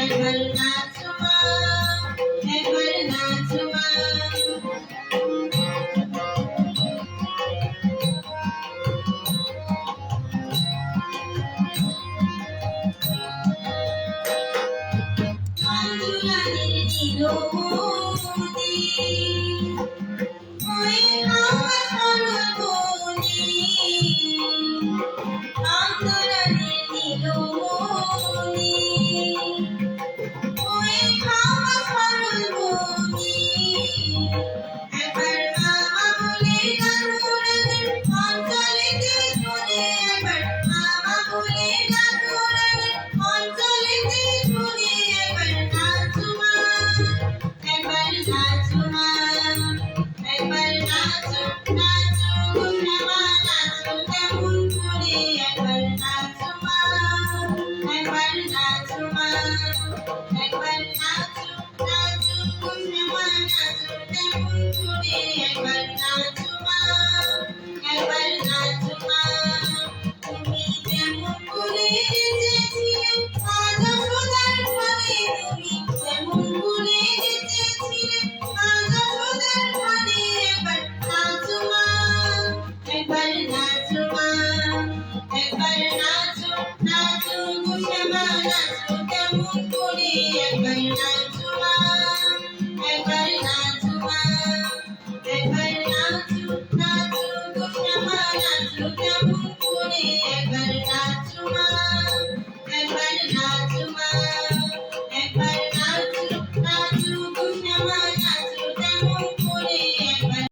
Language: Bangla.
একবার নাচো মা, একবার নাচো মা। আন্দোলনের নীলমণি হয়ে হাওয়া সরবনি, আন্দোলনের নীলমণি হয়ে হাওয়া সরবনি। একবার মামা বলে ডাকো রাগের অঞ্চলেতে শুনে, একবার মামা বলে ডাকো রাগের অঞ্চলেতে শুনে। একবার নাচো মা, একবার নাচো মা, একবার নাচো নাচো গোটা মা, নাচো কেমন করে। একবার নাচো মা, একবার নাচো মা, একবার